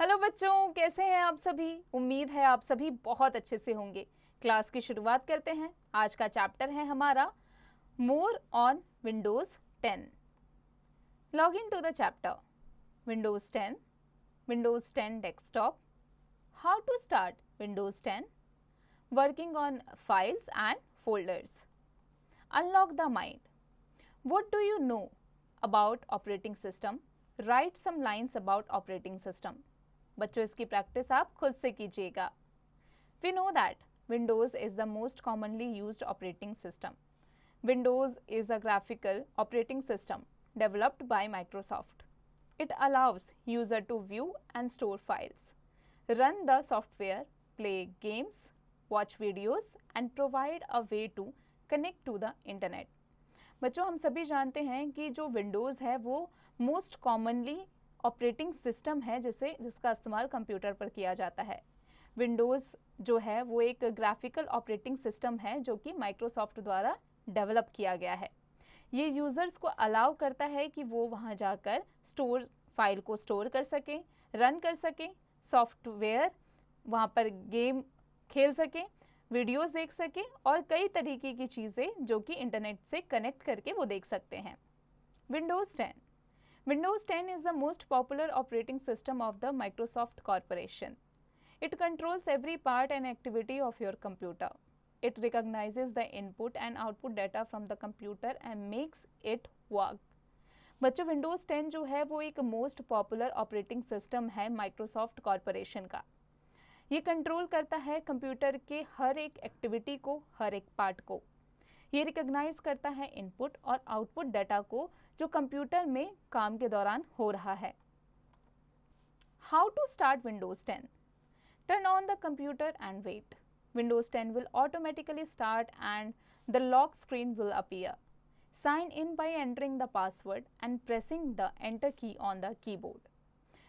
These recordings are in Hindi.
हेलो बच्चों, कैसे हैं आप सभी। उम्मीद है आप सभी बहुत अच्छे से होंगे। क्लास की शुरुआत करते हैं। आज का चैप्टर है हमारा more on Windows 10। Log in to the chapter. Windows 10, Windows 10 desktop, how to start Windows 10, working on files and folders, unlock the mind, what do you know about operating system, write some lines about operating system. बच्चों, इसकी प्रैक्टिस आप खुद से कीजिएगा। We know that Windows is the most commonly used operating system. Windows is a graphical operating system developed by Microsoft. It allows user to view and store files, run the software, play games, watch videos and provide a way to connect to the internet. बच्चों, हम सभी जानते हैं कि जो विंडोज़ है वो मोस्ट कॉमनली ऑपरेटिंग सिस्टम है जिसका इस्तेमाल कंप्यूटर पर किया जाता है। विंडोज़ जो है वो एक ग्राफिकल ऑपरेटिंग सिस्टम है जो कि माइक्रोसॉफ्ट द्वारा डेवलप किया गया है। ये यूज़र्स को अलाउ करता है कि वो वहाँ जाकर फाइल को स्टोर कर सकें, रन कर सकें, सॉफ्टवेयर वहाँ पर गेम खेल सकें, वीडियोस देख सकें और कई तरीके की चीज़ें जो कि इंटरनेट से कनेक्ट करके वो देख सकते हैं। Windows 10 Windows 10 is the most popular operating system of the Microsoft Corporation. It controls every part and activity of your computer. It recognizes the input and output data from the computer and makes it work. बच्चों, Windows 10 जो है वो एक मोस्ट पॉपुलर ऑपरेटिंग सिस्टम है माइक्रोसॉफ्ट कॉरपोरेशन का। ये कंट्रोल करता है कंप्यूटर के हर एक एक्टिविटी को, हर एक पार्ट को। ये रिकॉग्नाइज करता है इनपुट और आउटपुट डाटा को जो कंप्यूटर में काम के दौरान हो रहा है। How to start Windows 10? Turn on the computer and wait. Windows 10 will automatically start and the lock screen will appear. Sign in by entering the password and pressing the enter key on the keyboard.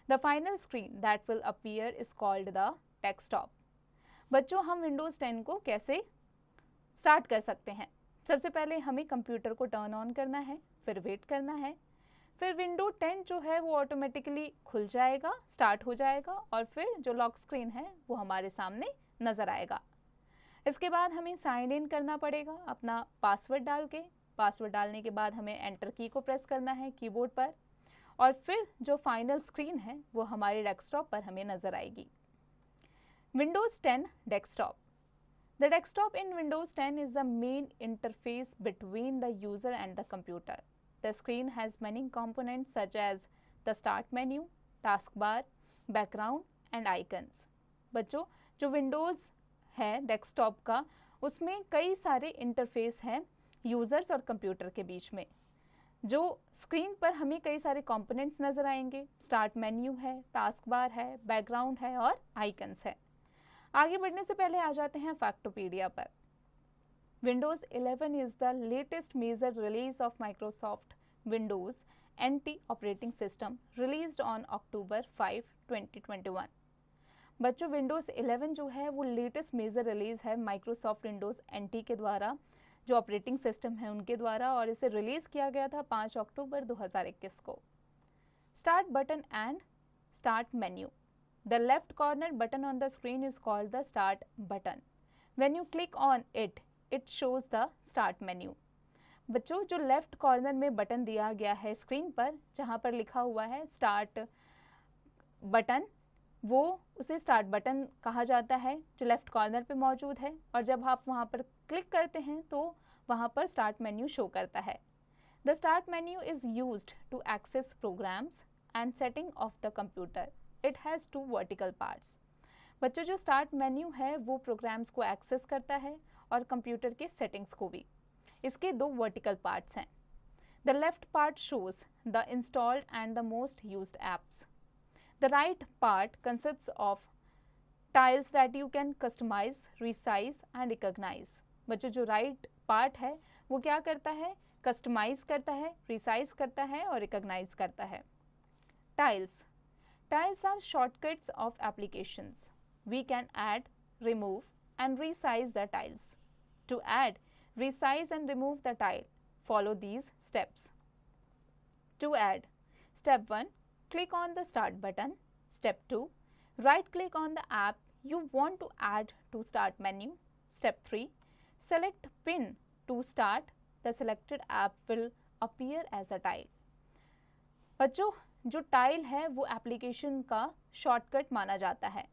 The final screen that will appear is called the desktop. बच्चों, हम विंडोज 10 को कैसे स्टार्ट कर सकते हैं? सबसे पहले हमें कंप्यूटर को टर्न ऑन करना है, फिर वेट करना है, फिर विंडो 10 जो है वो ऑटोमेटिकली खुल जाएगा, स्टार्ट हो जाएगा और फिर जो लॉक स्क्रीन है वो हमारे सामने नज़र आएगा। इसके बाद हमें साइन इन करना पड़ेगा अपना पासवर्ड डाल के। पासवर्ड डालने के बाद हमें एंटर की को प्रेस करना है कीबोर्ड पर और फिर जो फाइनल स्क्रीन है वो हमारे डेस्कटॉप पर हमें नज़र आएगी। Windows 10 desktop. The desktop in Windows 10 is the main interface between the user and the computer. The screen has many components such as the start menu, taskbar, background and icons. बच्चों, जो Windows है डेस्कटॉप का उसमें कई सारे इंटरफेस हैं यूज़र्स और कंप्यूटर के बीच में। जो स्क्रीन पर हमें कई सारे कंपोनेंट्स नज़र आएंगे। स्टार्ट मेन्यू है, टास्क बार है, बैकग्राउंड है और आइकन्स है। आगे बढ़ने से पहले आ जाते हैं फैक्टोपीडिया पर। Windows 11 is the latest major release of Microsoft Windows NT operating system released on October 5, 2021। बच्चों, विंडोज़ 11 जो है वो लेटेस्ट मेजर रिलीज है माइक्रोसॉफ्ट विंडोज़ NT के द्वारा, जो ऑपरेटिंग सिस्टम है उनके द्वारा, और इसे रिलीज़ किया गया था 5 अक्टूबर 2021 को। Start button and start menu. The left corner button on the screen is called the Start button. When you click on it, it shows the Start menu. बच्चों, जो लेफ्ट कॉर्नर में बटन दिया गया है स्क्रीन पर जहाँ पर लिखा हुआ है स्टार्ट बटन, वो उसे स्टार्ट बटन कहा जाता है जो लेफ्ट कॉर्नर पे मौजूद है। और जब आप वहाँ पर क्लिक करते हैं तो वहाँ पर स्टार्ट मेन्यू शो करता है। The start menu is used to access programs and setting of the computer. It has two vertical parts. बच्चों, जो स्टार्ट मेन्यू है वो प्रोग्राम्स को एक्सेस करता है और कंप्यूटर के सेटिंग्स को भी। इसके दो वर्टिकल पार्ट्स हैं। The left part shows the installed and the most used apps. The right part consists of tiles that you can customize, resize and recognize. बच्चों, जो राइट पार्ट है वो क्या करता है? कस्टमाइज करता है, रिसाइज करता है और रिकॉग्नाइज करता है। Tiles are shortcuts of applications. We can add, remove and resize the tiles. To add, resize and remove the tile, follow these steps. To add, step 1, click on the start button. Step 2, Right click on the app you want to add to start menu. Step 3. Select pin to start. The selected app will appear as a tile. बच्चों, जो टाइल है वो एप्लीकेशन का शॉर्टकट माना जाता है.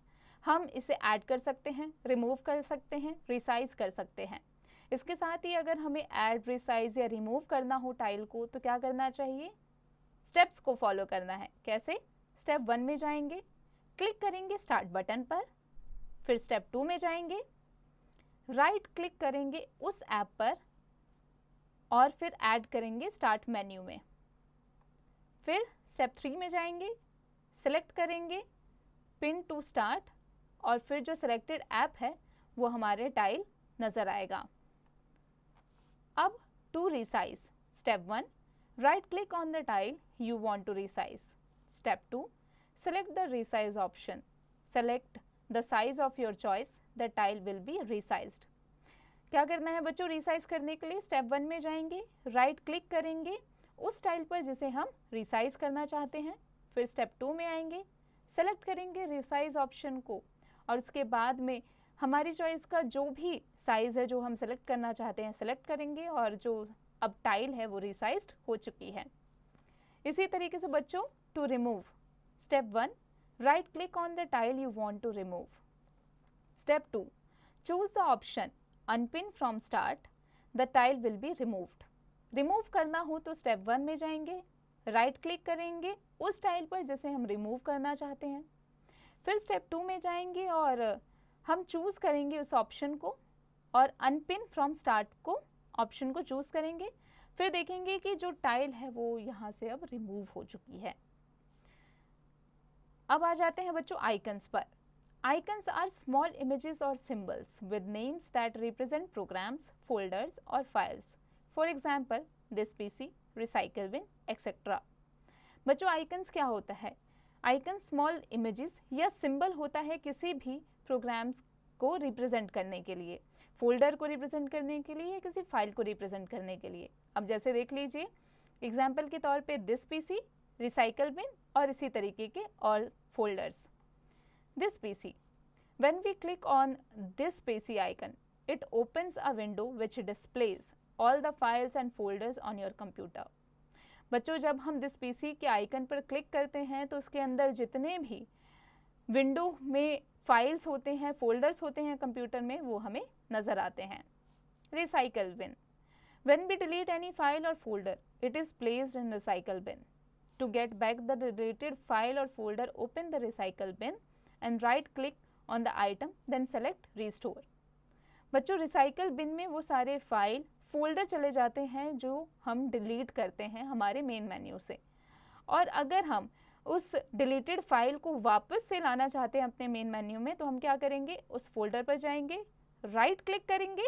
हम इसे ऐड कर सकते हैं, रिमूव कर सकते हैं, रिसाइज कर सकते हैं. इसके साथ ही अगर हमें ऐड, रिसाइज या रिमूव करना हो टाइल को तो क्या करना चाहिए? स्टेप्स को फॉलो करना है. कैसे? स्टेप 1 में जाएंगे, क्लिक करेंगे स्टार्ट बटन पर. फिर स्टेप 2 में जाएंगे, राइट क्लिक करेंगे उस ऐप पर और फिर ऐड करेंगे स्टार्ट मेन्यू में. फिर स्टेप 3 में जाएंगे, सिलेक्ट करेंगे पिन टू स्टार्ट और फिर जो सिलेक्टेड ऐप है वो हमारे टाइल नज़र आएगा. अब to resize. Step 1, right click on the tile you want to resize. Step 2, select the resize option. Select the size of your choice. The tile will be resized. क्या करना है बच्चों रिसाइज करने के लिए? स्टेप 1 में जाएंगे, राइट क्लिक करेंगे उस टाइल पर जिसे हम रिसाइज करना चाहते हैं. फिर स्टेप 2 में आएंगे, सेलेक्ट करेंगे रिसाइज ऑप्शन को और उसके बाद में हमारी चॉइस का जो भी साइज है जो हम सेलेक्ट करना चाहते हैं सेलेक्ट करेंगे और जो अब टाइल है वो रिसाइज्ड हो चुकी है. इसी तरीके से बच्चों to remove. Step 1, right click on the tile you want to remove. Step 2, choose the option unpin from start. The tile will be removed. Remove करना हो तो स्टेप 1 में जाएंगे, राइट क्लिक करेंगे उस टाइल पर जिसे हम रिमूव करना चाहते हैं. फिर स्टेप 2 में जाएंगे और हम चूज करेंगे उस ऑप्शन को और अनपिन फ्रॉम स्टार्ट को ऑप्शन को चूज करेंगे. फिर देखेंगे कि जो टाइल है वो यहाँ से अब रिमूव हो चुकी है. अब आ जाते हैं बच्चों आइकन्स पर. आइकन्स आर स्मॉल इमेजेस और symbols with names that represent programs, folders और files. For example this PC, recycle bin, etcetera. बच्चों आइकन्स क्या होता है? आइकन स्मॉल इमेजेस या सिंबल होता है किसी भी प्रोग्राम्स को रिप्रेजेंट करने के लिए, फोल्डर को रिप्रेजेंट करने के लिए या किसी फाइल को रिप्रेजेंट करने के लिए. अब जैसे देख लीजिए एग्जाम्पल के तौर पे दिस पीसी, रिसाइकल बिन और इसी तरीके के और folders. This PC, when we click on this PC icon it opens a window which displays all the files and folders on your computer. बच्चों जब हम दिस पीसी के आइकन पर क्लिक करते हैं तो उसके अंदर जितने भी विंडो में फाइल्स होते हैं, फोल्डर्स होते हैं कंप्यूटर में वो हमें नज़र आते हैं. Recycle bin, when we delete any file or folder it is placed in recycle bin. To get back the deleted file or folder, open the recycle bin and right click on the item then select restore. बच्चों रिसाइकल बिन में वो सारे फाइल, फोल्डर चले जाते हैं जो हम डिलीट करते हैं हमारे मेन मेन्यू से. और अगर हम उस डिलीटेड फाइल को वापस से लाना चाहते हैं अपने मेन मेन्यू में तो हम क्या करेंगे? उस फोल्डर पर जाएंगे, राइट क्लिक करेंगे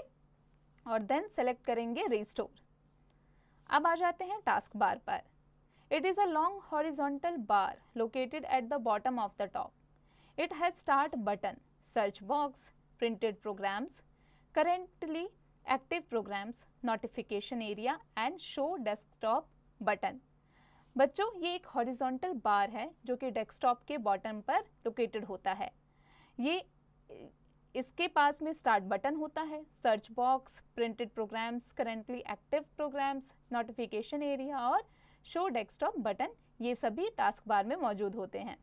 और देन सेलेक्ट करेंगे रिस्टोर. अब आ जाते हैं टास्क बार पर. It is a long horizontal bar located at the bottom of the top. It has start button, search box, printed programs, currently active programs, notification area and show desktop button. बच्चों ये एक हॉरिजॉन्टल बार है जो कि डेस्कटॉप के बॉटम पर लोकेटेड होता है. ये इसके पास में स्टार्ट बटन होता है, search box, printed programs, currently active programs, notification area और शो डेस्कटॉप बटन, ये सभी टास्क बार में मौजूद होते हैं.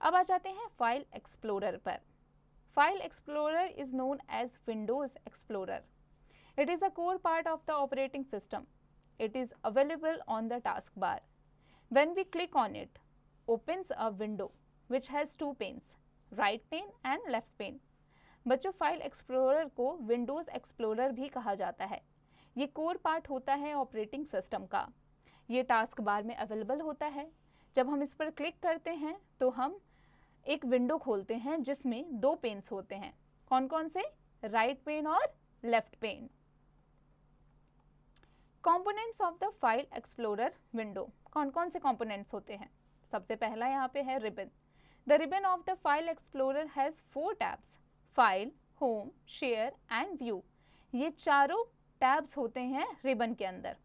अब आ जाते हैं फाइल एक्सप्लोरर पर. File explorer is known as Windows explorer. It is a core part of the operating system. It is available on the taskbar. When we click on it, opens a window which has two panes, right pane and left pane. बच्चों फाइल एक्सप्लोरर को विंडोज़ एक्सप्लोरर भी कहा जाता है. ये कोर पार्ट होता है ऑपरेटिंग सिस्टम का. ये टास्क बार में अवेलेबल होता है. जब हम इस पर क्लिक करते हैं तो हम एक विंडो खोलते हैं जिसमें दो पेन्स होते हैं. कौन कौन से? राइट पेन और left pen. Components of the file explorer window. कौन कौन से कंपोनेंट्स होते हैं? सबसे पहला यहाँ पे है ribbon. The ribbon of the file explorer has 4 tabs, file, home, share and view. ये चारों टैब्स होते हैं रिबन के अंदर.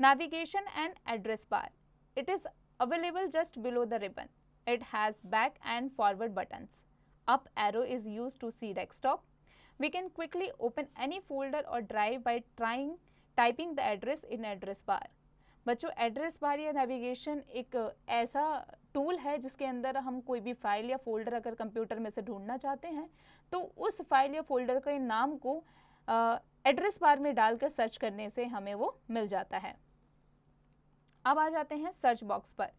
Navigation and address bar. It is available just below the ribbon. It has back and forward buttons. Up arrow is used to see desktop. We can quickly open any folder or drive by typing the address in address bar. बच्चों एड्रेस बार या नेविगेशन एक ऐसा टूल है जिसके अंदर हम कोई भी फाइल या फोल्डर अगर कंप्यूटर में से ढूंढना चाहते हैं तो उस फाइल या फोल्डर के नाम को एड्रेस बार में डालकर सर्च करने से हमें वो मिल जाता है। अब आ जाते हैं सर्च बॉक्स पर।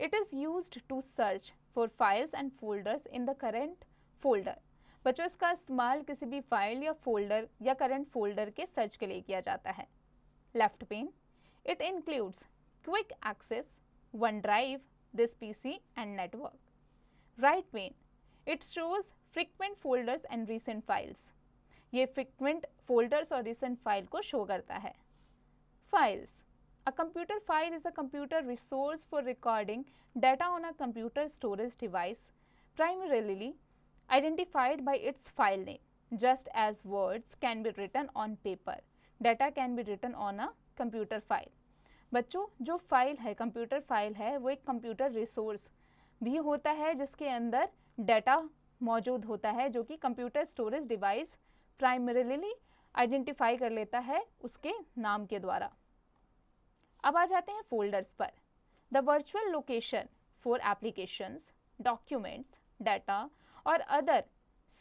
It is used to search for files and folders in the current folder. बच्चों इसका इस्तेमाल किसी भी फाइल या फोल्डर या करंट फोल्डर के सर्च के लिए किया जाता है। Left pen, it includes quick access, OneDrive, this PC and network. Right pane, it shows frequent folders and recent files. ये frequent folders और recent file को show करता है। Files, a computer file is a computer resource for recording data on a computer storage device, primarily identified by its file name. Just as words can be written on paper, data can be written on a computer file. बच्चों जो फाइल है कंप्यूटर फाइल है वो एक कंप्यूटर रिसोर्स भी होता है जिसके अंदर डाटा मौजूद होता है जो कि computer storage device primarily identify कर लेता है उसके नाम के द्वारा। अब आ जाते हैं फोल्डर्स पर। The virtual location for applications, documents, data और other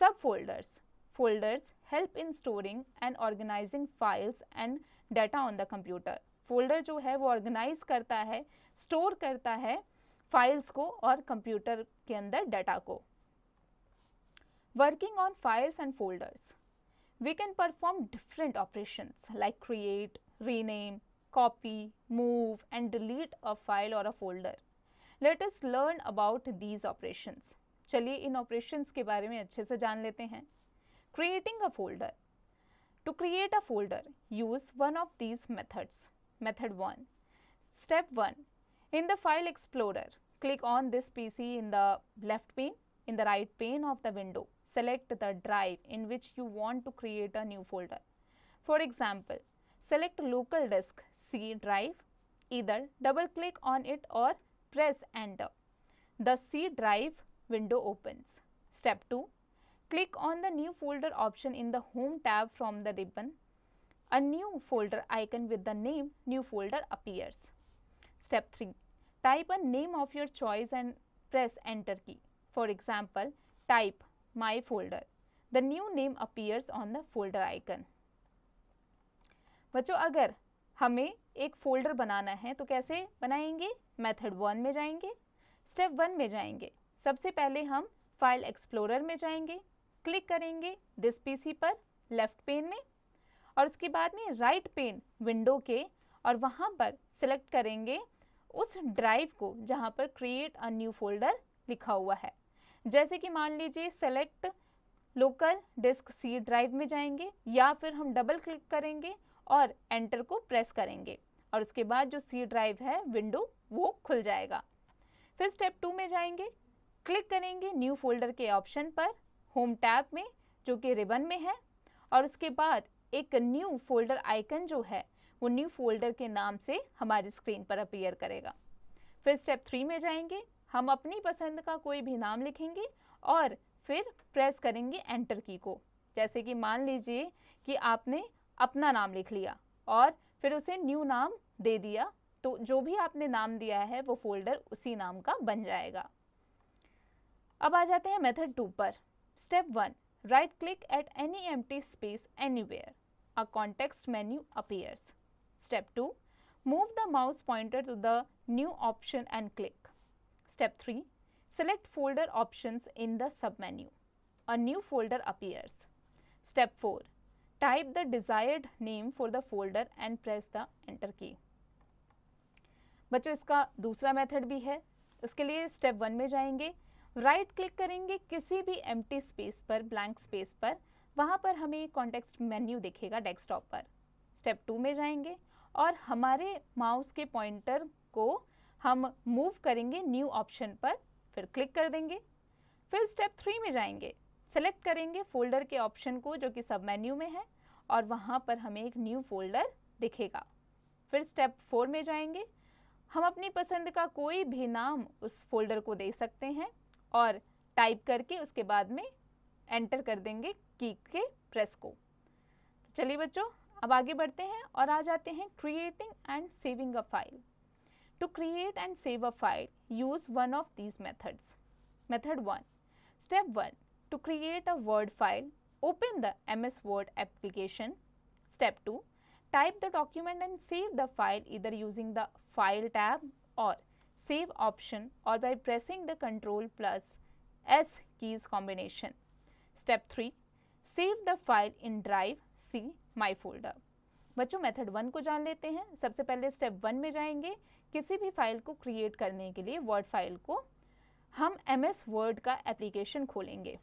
sub folders help in storing and organizing files and data on the computer. Folder जो है वो ऑर्गेनाइज करता है, स्टोर करता है फाइल्स को और कंप्यूटर के अंदर डाटा को। Working on files and folders, we can perform different operations like create, rename, copy, move and delete a file और a folder. Let us learn about these operations. चलिए इन ऑपरेशंस के बारे में अच्छे से जान लेते हैं। Creating a folder, to create a folder, use one of these methods. Method 1. Step 1. In the File Explorer, click on this PC in the left pane. In the right pane of the window, select the drive in which you want to create a new folder. For example, select local disk C drive. Either double click on it or press enter. The C drive window opens. Step 2. Click on the new folder option in the home tab from the ribbon. A new folder icon with the name new folder appears. Step 3. Type a name of your choice and press enter key. For example, type my folder. The new name appears on the folder icon. बच्चों अगर हमें एक फोल्डर बनाना है तो कैसे बनाएंगे? मेथड 1 में जाएंगे, स्टेप 1 में जाएंगे। सबसे पहले हम फाइल एक्सप्लोरर में जाएंगे, क्लिक करेंगे दिस पीसी पर लेफ्ट पेन में और उसके बाद में राइट पेन विंडो के और वहाँ पर सिलेक्ट करेंगे उस ड्राइव को जहाँ पर क्रिएट अ न्यू फोल्डर लिखा हुआ है। जैसे कि मान लीजिए select local disk C drive में जाएंगे या फिर हम डबल क्लिक करेंगे और एंटर को प्रेस करेंगे और उसके बाद जो सी ड्राइव है विंडो वो खुल जाएगा। फिर स्टेप 2 में जाएंगे, क्लिक करेंगे न्यू फोल्डर के ऑप्शन पर होम टैब में जो कि रिबन में है और उसके बाद एक न्यू फोल्डर आइकन जो है वो न्यू फोल्डर के नाम से हमारी स्क्रीन पर अपीयर करेगा। फिर स्टेप 3 में जाएंगे, हम अपनी पसंद का कोई भी नाम लिखेंगे और फिर प्रेस करेंगे एंटर की को। जैसे कि मान लीजिए कि आपने अपना नाम लिख लिया और फिर उसे न्यू नाम दे दिया तो जो भी आपने नाम दिया है वो फोल्डर उसी नाम का बन जाएगा। अब आ जाते हैं मेथड 2 पर। Step 1. Right click at any empty space anywhere. A context menu appears. Step 2. Move the mouse pointer to the new option and click. Step 3. Select folder options in the submenu. A new folder appears. Step 4. Type the desired name for the folder and press the enter key. बच्चों इसका दूसरा मेथड भी है। उसके लिए स्टेप 1 में जाएंगे, राइट क्लिक करेंगे किसी भी एम्प्टी स्पेस पर, ब्लैंक स्पेस पर, वहाँ पर हमें कॉन्टेक्स्ट मेन्यू दिखेगा डेस्कटॉप पर। स्टेप 2 में जाएंगे और हमारे माउस के पॉइंटर को हम मूव करेंगे न्यू ऑप्शन पर, फिर क्लिक कर देंगे। फिर स्टेप 3 में जाएंगे, सेलेक्ट करेंगे फोल्डर के ऑप्शन को जो कि सब मेन्यू में है और वहाँ पर हमें एक न्यू फोल्डर दिखेगा। फिर स्टेप 4 में जाएंगे, हम अपनी पसंद का कोई भी नाम उस फोल्डर को दे सकते हैं और टाइप करके उसके बाद में एंटर कर देंगे की के प्रेस को। चलिए बच्चों, अब आगे बढ़ते हैं और आ जाते हैं creating and saving a file. To create and save a file, use one of these methods. Method 1, step 1, to create a Word file, open the MS Word application. Step 2, type the document and save the file either using the File tab or Save option or by pressing the Ctrl plus S keys combination. Step 3, save the file in Drive C My Folder. बच्चों मेथड 1 को जान लेते हैं। सबसे पहले स्टेप 1 में जाएंगे। किसी भी फाइल को क्रिएट करने के लिए वर्ड फाइल को हम MS वर्ड का एप्लीकेशन खोलेंगे।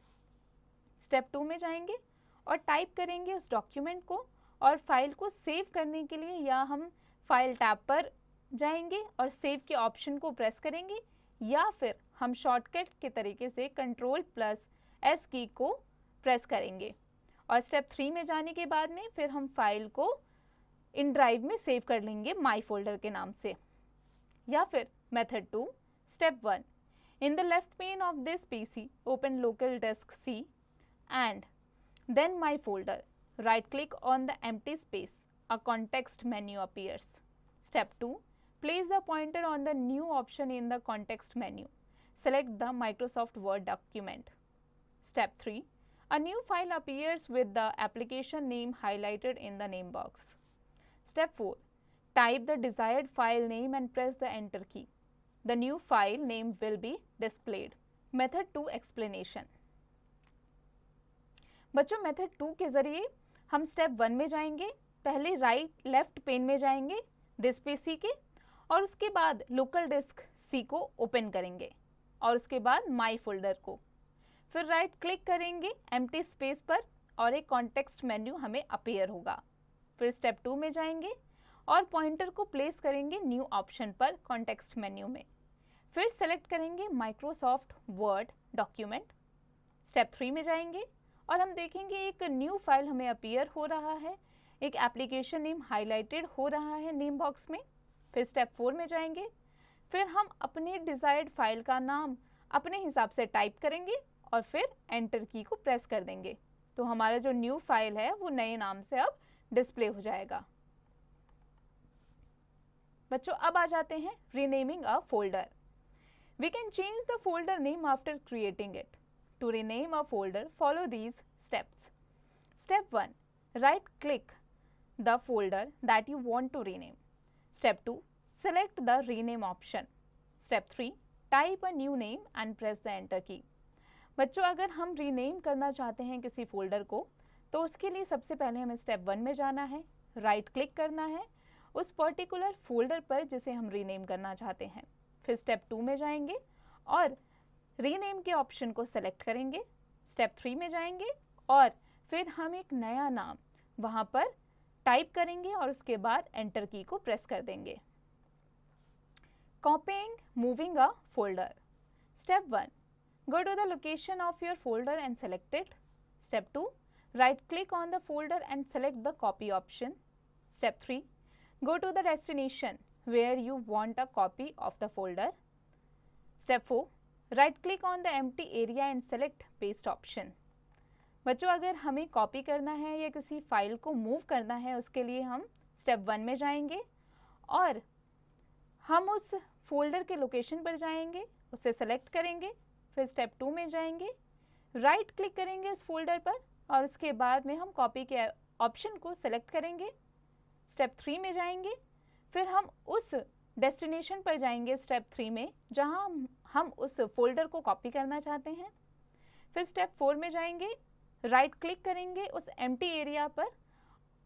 स्टेप 2 में जाएंगे और टाइप करेंगे उस डॉक्यूमेंट को और फाइल को सेव करने के लिए या हम फाइल टैब पर जाएंगे और सेव के ऑप्शन को प्रेस करेंगे या फिर हम शॉर्टकट के तरीके से कंट्रोल प्लस एस की को प्रेस करेंगे। और स्टेप 3 में जाने के बाद में फिर हम फाइल को इन ड्राइव में सेव कर लेंगे माई फोल्डर के नाम से। या फिर method 2, step 1, in the left pane of this PC, open local disk C and then my folder. Right click on the empty space. A context menu appears. Step 2, place the pointer on the new option in the context menu. Select the Microsoft Word document. Step 3, a new file appears with the application name highlighted in the name box. Step 4, type the desired file name and press the enter key. The new file name will be displayed. Method 2 explanation. बच्चों मेथड 2 के जरिए हम स्टेप 1 में जाएंगे। पहले राइट लेफ्ट पेन में जाएंगे डिस्क पे सी के और उसके बाद लोकल डिस्क सी को ओपन करेंगे और उसके बाद माई फोल्डर को। फिर राइट क्लिक करेंगे एम्प्टी स्पेस पर और एक कॉन्टेक्स्ट मेन्यू हमें अपीयर होगा। फिर स्टेप 2 में जाएंगे और पॉइंटर को प्लेस करेंगे न्यू ऑप्शन पर कॉन्टेक्स्ट मेन्यू में। फिर सेलेक्ट करेंगे माइक्रोसॉफ्ट वर्ड डॉक्यूमेंट। स्टेप 3 में जाएंगे और हम देखेंगे एक न्यू फाइल हमें अपीयर हो रहा है, एक एप्लीकेशन नेम हाईलाइटेड हो रहा है नेम बॉक्स में। फिर स्टेप 4 में जाएंगे, फिर हम अपने डिजायर्ड फाइल का नाम अपने हिसाब से टाइप करेंगे और फिर एंटर की को प्रेस कर देंगे तो हमारा जो न्यू फाइल है वो नए नाम से अब डिस्प्ले हो जाएगा। बच्चों अब आ जाते हैं renaming a folder. We can change the folder name after creating it. To rename a folder follow these steps. Step 1, right click the folder that you want to rename. Step 2, select the rename option. Step 3, type a new name and press the enter key. बच्चों अगर हम रीनेम करना चाहते हैं किसी फोल्डर को तो उसके लिए सबसे पहले हमें स्टेप 1 में जाना है, राइट क्लिक करना है उस पर्टिकुलर फोल्डर पर जिसे हम रीनेम करना चाहते हैं। फिर स्टेप 2 में जाएंगे और रीनेम के ऑप्शन को सेलेक्ट करेंगे। स्टेप 3 में जाएंगे और फिर हम एक नया नाम वहां पर टाइप करेंगे और उसके बाद एंटर की को प्रेस कर देंगे। Copying, moving a folder. Step 1, go to the location of your folder and select it. Step 2, right click on the folder and select the copy option. Step 3, go to the destination where you want a copy of the folder. Step 4, right click on the empty area and select paste option. बच्चों अगर हमें कॉपी करना है या किसी फाइल को मूव करना है उसके लिए हम स्टेप 1 में जाएंगे और हम उस फोल्डर के लोकेशन पर जाएंगे, उसे सेलेक्ट करेंगे। फिर स्टेप 2 में जाएंगे, राइट क्लिक करेंगे उस फोल्डर पर और उसके बाद में हम कॉपी के ऑप्शन को सेलेक्ट करेंगे। स्टेप 3 में जाएंगे, फिर हम उस डेस्टिनेशन पर जाएंगे स्टेप 3 में जहां हम उस फोल्डर को कॉपी करना चाहते हैं। फिर स्टेप 4 में जाएंगे, राइट क्लिक करेंगे उस एम्प्टी एरिया पर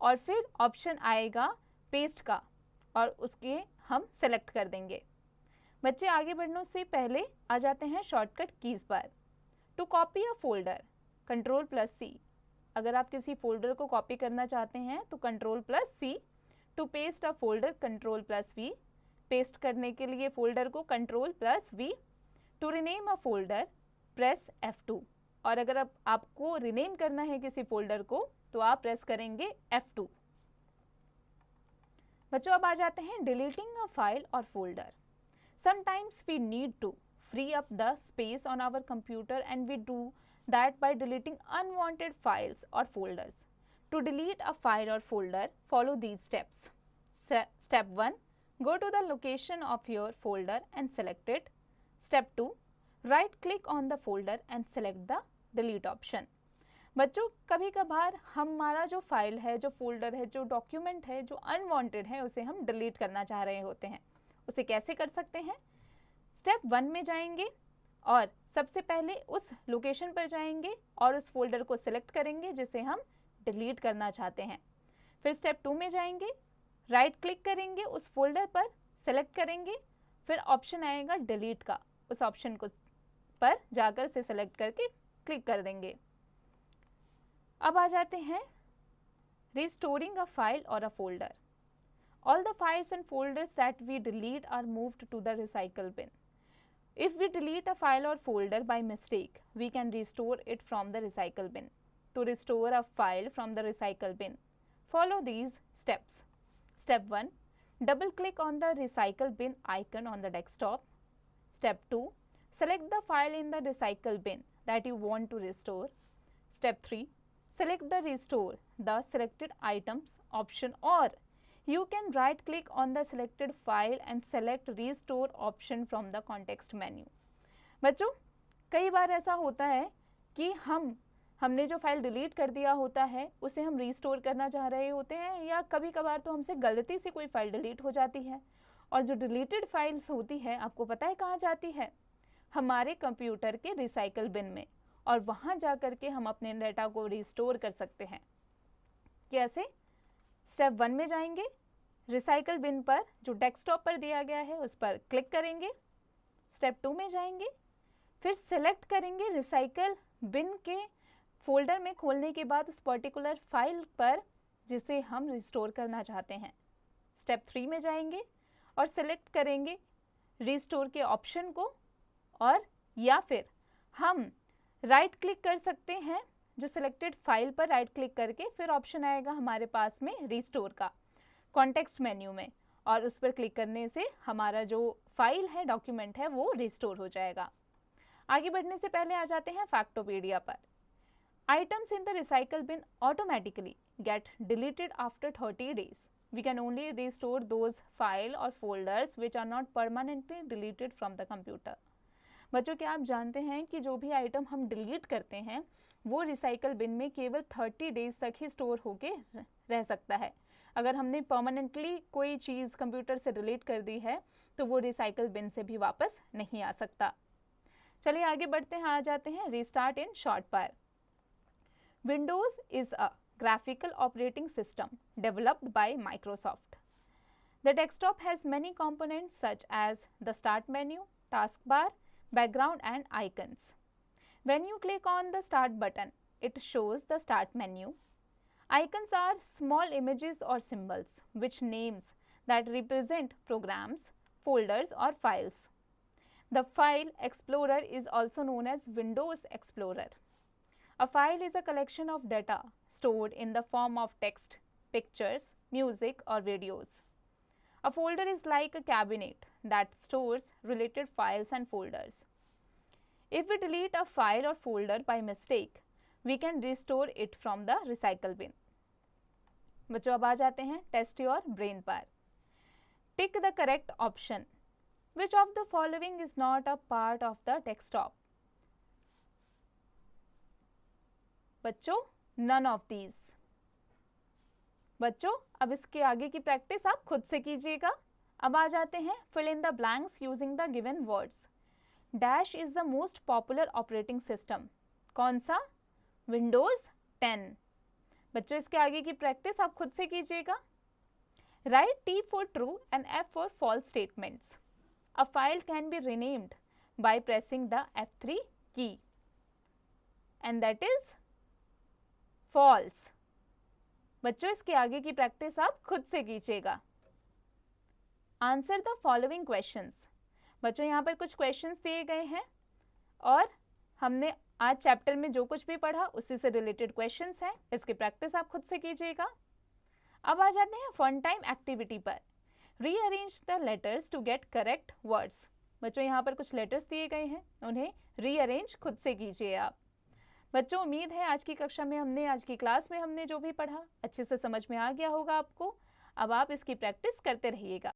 और फिर ऑप्शन आएगा पेस्ट का और उसके हम सेलेक्ट कर देंगे। बच्चे आगे बढ़ने से पहले आ जाते हैं शॉर्टकट कीज पर। To copy a folder, control plus C. अगर आप किसी फोल्डर को कॉपी करना चाहते हैं तो control plus C. To paste a folder, control plus V. Paste करने के लिए फोल्डर को control plus V. To rename a folder, press F2। और अगर आपको रिनेम करना है किसी फोल्डर को तो आप प्रेस करेंगे F2। बच्चों अब आ जाते हैं डिलीटिंग अ फाइल और folder. Sometimes we need to free up the space on our computer and we do that by deleting unwanted files or folders. To delete a file or folder, follow these steps. Step 1. Go to the location of your folder and select it. Step 2. Right click on the folder and select the delete option. बच्चों कभी कभार हमारा जो फाइल है, जो फोल्डर है, जो डॉक्यूमेंट है, जो अनवांटेड है, उसे हम डिलीट करना चाह रहे होते हैं. उसे कैसे कर सकते हैं? स्टेप 1 में जाएंगे और सबसे पहले उस लोकेशन पर जाएंगे और उस फोल्डर को सिलेक्ट करेंगे जिसे हम डिलीट करना चाहते हैं. फिर स्टेप 2 में जाएंगे, राइट क्लिक करेंगे, उस फोल्डर पर सिलेक्ट करेंगे, फिर ऑप्शन आएगा डिलीट का, उस ऑप्शन को पर जाकर से सिलेक्ट करके क्लिक कर देंगे. अब आ जाते हैं रिस्टोरिंग अ फाइल और a folder. All the files and folders that we delete are moved to the recycle bin. If we delete a file or folder by mistake, we can restore it from the recycle bin. To restore a file from the recycle bin, follow these steps. Step 1. Double click on the recycle bin icon on the desktop. Step 2. Select the file in the recycle bin that you want to restore. Step 3. Select the restore the selected items option, or you can right click on the selected file and select restore option from the context menu. बच्चों कई बार ऐसा होता है कि हमने जो फाइल डिलीट कर दिया होता है उसे हम रीस्टोर करना चाह रहे होते हैं, या कभी कभार तो हमसे गलती से कोई फाइल डिलीट हो जाती है. और जो डिलीटेड फाइल्स होती है आपको पता है कहाँ जाती है? हमारे कंप्यूटर के रिसाइकल बिन में, और वहाँ जा कर के हम अपने डेटा को रिस्टोर कर सकते हैं. कैसे? स्टेप 1 में जाएंगे, रिसाइकल बिन पर जो डेस्कटॉप पर दिया गया है उस पर क्लिक करेंगे. स्टेप 2 में जाएंगे, फिर सिलेक्ट करेंगे रिसाइकल बिन के फोल्डर में खोलने के बाद उस पर्टिकुलर फाइल पर जिसे हम रिस्टोर करना चाहते हैं. स्टेप 3 में जाएंगे और सिलेक्ट करेंगे रिस्टोर के ऑप्शन को, और या फिर हम राइट क्लिक कर सकते हैं जो सिलेक्टेड फाइल पर राइट क्लिक करके, फिर ऑप्शन आएगा हमारे पास में रिस्टोर का कॉन्टेक्स्ट मेन्यू में, और उस पर क्लिक करने से हमारा जो फाइल है, डॉक्यूमेंट है, वो रिस्टोर हो जाएगा. आगे बढ़ने से पहले आ जाते हैं फैक्टोपीडिया पर. Items in the recycle bin automatically get deleted after 30 days. We can only restore those file और folders which are not permanently deleted from the computer. बच्चों क्या आप जानते हैं कि जो भी आइटम हम डिलीट करते हैं वो रिसाइकल बिन में केवल 30 days तक ही स्टोर होके रह सकता है. अगर हमने परमानेंटली कोई चीज़ कंप्यूटर से डिलीट कर दी है तो वो रिसाइकल बिन से भी वापस नहीं आ सकता. चलिए आगे बढ़ते हैं, आ जाते हैं रीस्टार्ट इन शॉर्ट पर. Windows is a graphical operating system developed by Microsoft. The desktop has many components such as the start menu, taskbar, background and icons. When you click on the start button, it shows the start menu. Icons are small images or symbols which names that represent programs, folders or files. The file explorer is also known as Windows Explorer. A file is a collection of data stored in the form of text, pictures, music or videos. A folder is like a cabinet that stores related files and folders. If we delete a file or folder by mistake, we can restore it from the recycle bin. बच्चों अब आ जाते हैं टेस्ट योर ब्रेन पर. Pick the correct option. Which of the following is not a part of the desktop? बच्चों none of these. बच्चों अब इसके आगे की प्रैक्टिस आप खुद से कीजिएगा. अब आ जाते हैं fill in the blanks using the given words. Dash is the most popular operating system. कौन सा? Windows 10. बच्चों इसके आगे की प्रैक्टिस आप खुद से कीजिएगा. Write T for true and F for false statements. A file can be renamed by pressing the F3 key, and that is false. बच्चों इसके आगे की प्रैक्टिस आप खुद से कीजिएगा. Answer the following questions. बच्चों यहाँ पर कुछ क्वेश्चंस दिए गए हैं और हमने आज चैप्टर में जो कुछ भी पढ़ा उसी से रिलेटेड क्वेश्चंस हैं. इसकी प्रैक्टिस आप खुद से कीजिएगा. अब आ जाते हैं फन टाइम एक्टिविटी पर। Rearrange the letters to get correct words. बच्चों यहाँ पर कुछ लेटर्स दिए गए हैं, उन्हें रीअरेंज खुद से कीजिए आप। बच्चों उम्मीद है आज की कक्षा में आज की क्लास में हमने जो भी पढ़ा अच्छे से समझ में आ गया होगा आपको। अब आप इसकी प्रैक्टिस करते रहिएगा।